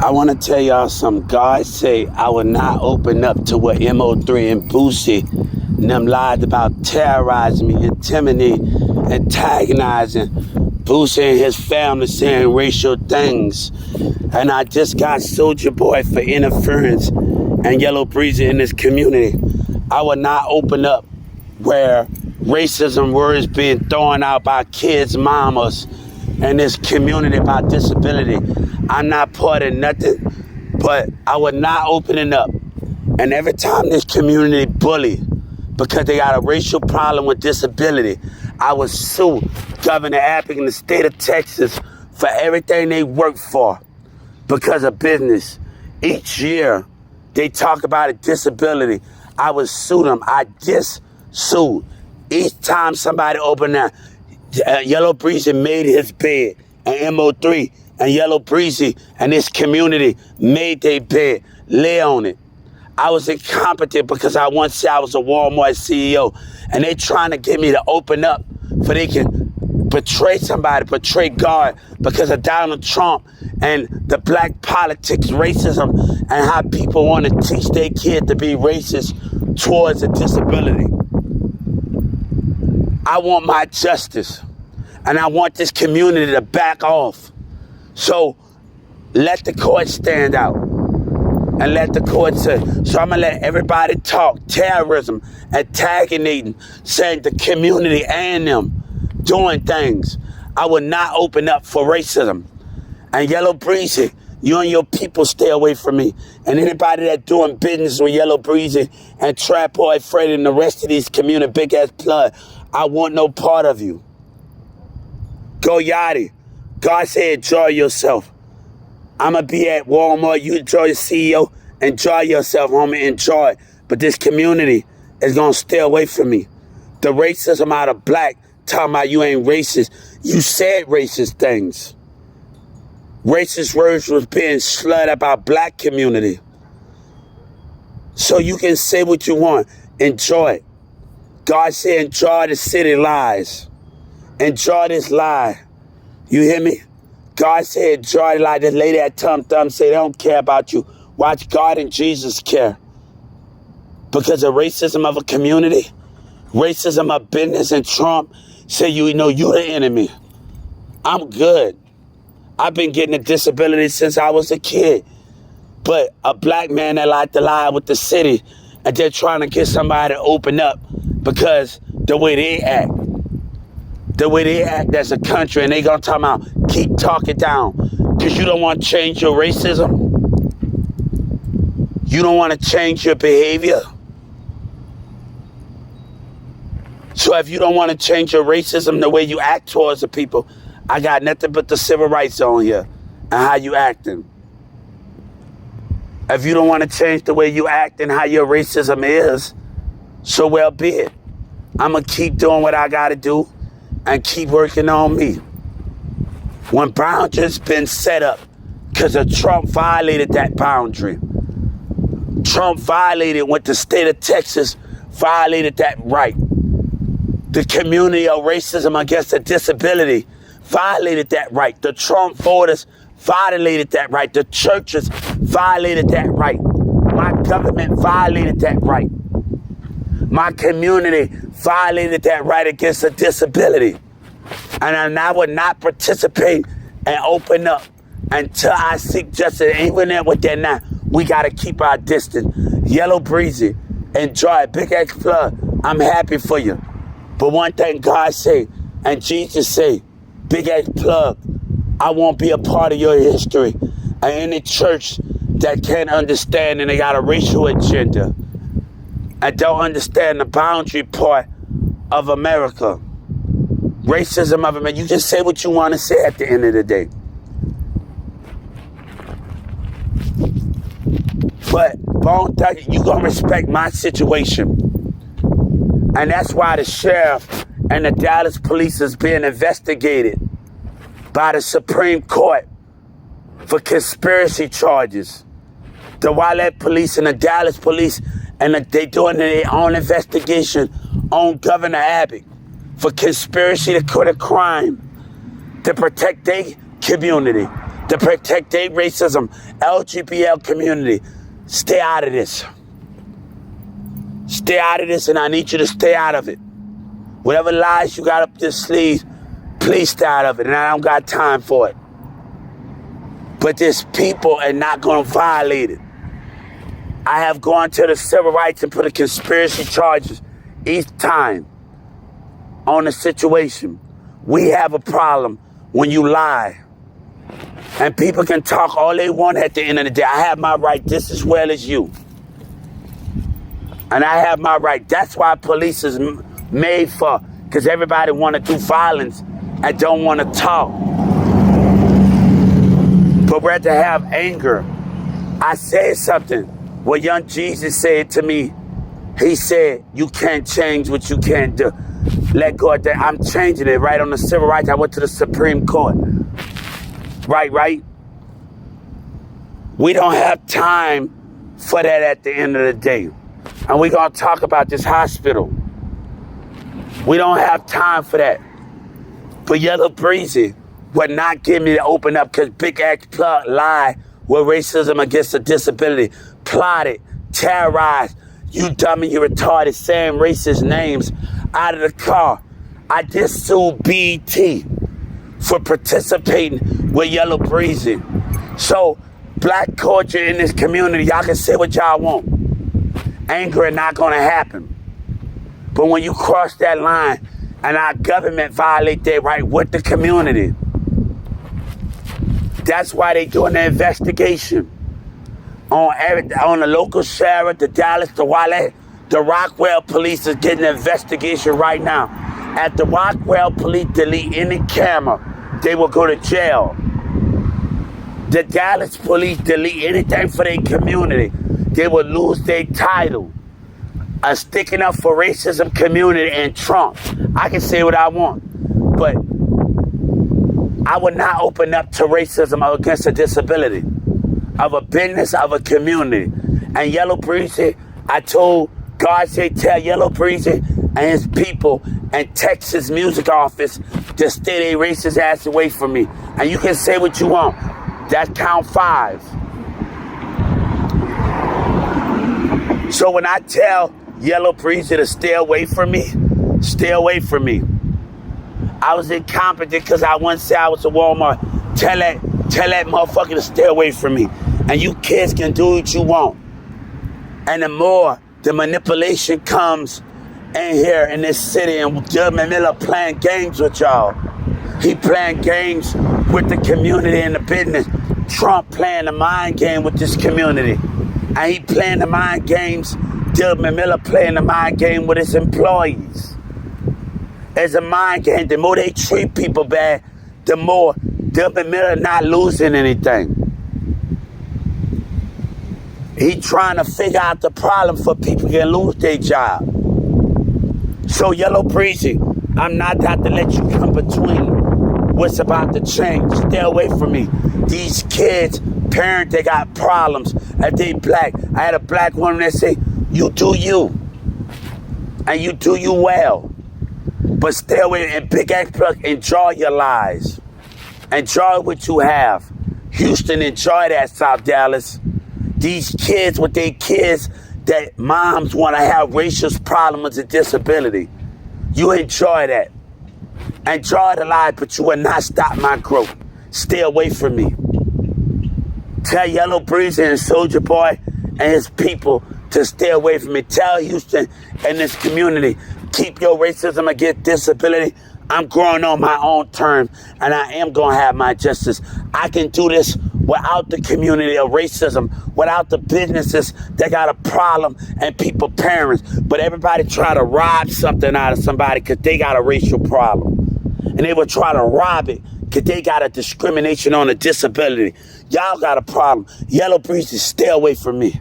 I want to tell y'all something. God say I will not open up to what MO3 and Boosie and them lied about terrorizing me, intimidating, antagonizing. Boosie and his family saying racial things. And I just got Soulja Boy for interference and Yellow Breezy in this community. I will not open up where racism words being thrown out by kids' mamas in this community about disability. I'm not part of nothing, but I would not open it up. And every time this community bully because they got a racial problem with disability, I would sue Governor Abbott in the state of Texas for everything they work for because of business. Each year, they talk about a disability. I would sue them. I just sued. Each time somebody opened that, Yellow Breezy made his bed, and MO3 and Yellow Breezy and this community made their bed, lay on it. I was incompetent because I once said I was a Walmart CEO, and they trying to get me to open up so they can betray somebody, betray God because of Donald Trump and the black politics, racism, and how people want to teach their kid to be racist towards a disability. I want my justice, and I want this community to back off. So let the court stand out, and let the court say. So I'm going to let everybody talk. Terrorism, antagonism, saying the community and them doing things. I will not open up for racism. And Yellow Breezy, you and your people stay away from me. And anybody that doing business with Yellow Breezy and Trap Boy Fred and the rest of these community big ass blood, I want no part of you. Go Yachty. God said enjoy yourself. I'ma be at Walmart. You enjoy the CEO. Enjoy yourself, homie. Enjoy. But this community is gonna stay away from me. The racism out of black, talking about you ain't racist. You said racist things. Racist words was being slurred about black community. So you can say what you want. Enjoy it. God said enjoy the city lies. Enjoy this lie. You hear me? God said enjoy the lie. This lady at Tum Thumb say they don't care about you. Watch God and Jesus care. Because of racism of a community, racism of business, and Trump say you know you're the enemy. I'm good. I've been getting a disability since I was a kid. But a black man that like to lie with the city, and they're trying to get somebody to open up because the way they act. The way they act as a country, and they gonna talk about keep talking down because you don't want to change your racism. You don't want to change your behavior. So if you don't want to change your racism, the way you act towards the people, I got nothing but the civil rights on here and how you acting. If you don't want to change the way you act and how your racism is, so well be it. I'm going to keep doing what I got to do and keep working on me. When boundaries been set up, because of Trump violated that boundary. Trump violated what the state of Texas violated that right. The community of racism against a disability violated that right. The Trump voters violated that right. The churches violated that right. My government violated that right. My community violated that right against a disability. And I would not participate and open up until I seek justice. Even there with that now, we got to keep our distance. Yellow Breezy, enjoy it. Big X Plug, I'm happy for you. But one thing God say, and Jesus say, Big X Plug, I won't be a part of your history. And any church that can't understand and they got a racial agenda and don't understand the boundary part of America, racism of America, you just say what you want to say at the end of the day. But Bone Thugs, you gonna respect my situation. And that's why the sheriff and the Dallas police is being investigated by the Supreme Court for conspiracy charges. The Wildlife Police and the Dallas police, and they doing their own investigation on Governor Abbott for conspiracy to commit a crime to protect their community, to protect their racism, LGBT community. Stay out of this. Stay out of this, and I need you to stay out of it. Whatever lies you got up your sleeve, please stay out of it, and I don't got time for it. But these people are not going to violate it. I have gone to the civil rights and put a conspiracy charges each time on the situation. We have a problem when you lie. And people can talk all they want at the end of the day. I have my right just as well as you. And I have my right. That's why police is made for, because everybody want to do violence and don't want to talk. But rather have anger. I said something. What young Jesus said to me, he said, you can't change what you can't do. Let go of that. I'm changing it right on the civil rights. I went to the Supreme Court. Right. We don't have time for that at the end of the day. And we're going to talk about this hospital. We don't have time for that. But Yellow Breezy would not give me to open up because Big X Plug lied with racism against a disability. Plotted, terrorized, you dummy, you retarded, saying racist names out of the car. I just sued BET for participating with Yellow Breezy. So, black culture in this community, y'all can say what y'all want. Anger is not gonna happen. But when you cross that line and our government violate their right with the community, that's why they doing the investigation on the local sheriff, the Dallas, the Wale, the Rockwell police is getting an investigation right now. At the Rockwell police delete any camera, they will go to jail. The Dallas police delete anything for their community, they will lose their title. Sticking up for racism community and Trump. I can say what I want, but I would not open up to racism against a disability of a business, of a community. And Yellow Breezy, I told God, tell Yellow Breezy and his people and Texas music office to stay their racist ass away from me. And you can say what you want. That's count 5. So when I tell Yellow Breezy to stay away from me, stay away from me. I was incompetent because I once said I was a Walmart. Tell that motherfucker to stay away from me. And you kids can do what you want. And the more the manipulation comes in here in this city, and Jeremy Miller playing games with y'all. He playing games with the community and the business. Trump playing the mind game with this community. And he playing the mind games. Jeremy Miller playing the mind game with his employees. It's a mind game. The more they treat people bad, the more Jeremy Miller not losing anything. He trying to figure out the problem for people can lose their job. So Yellow Breezy, I'm not out to let you come between what's about to change. Stay away from me. These kids, parents, they got problems. If they black, I had a black woman that say, you do you. And you do you well. But stay away and Big X Plug, enjoy your lives. Enjoy what you have. Houston, enjoy that, South Dallas. These kids with their kids that moms want to have racial problems and disability. You enjoy that. Enjoy the life, but you will not stop my growth. Stay away from me. Tell Yellow Breezy and Soulja Boy and his people to stay away from me. Tell Houston and this community, keep your racism against disability. I'm growing on my own terms, and I am going to have my justice. I can do this without the community of racism, without the businesses that got a problem and people, parents. But everybody try to rob something out of somebody because they got a racial problem. And they will try to rob it because they got a discrimination on a disability. Y'all got a problem. Yellow Breezy, stay away from me.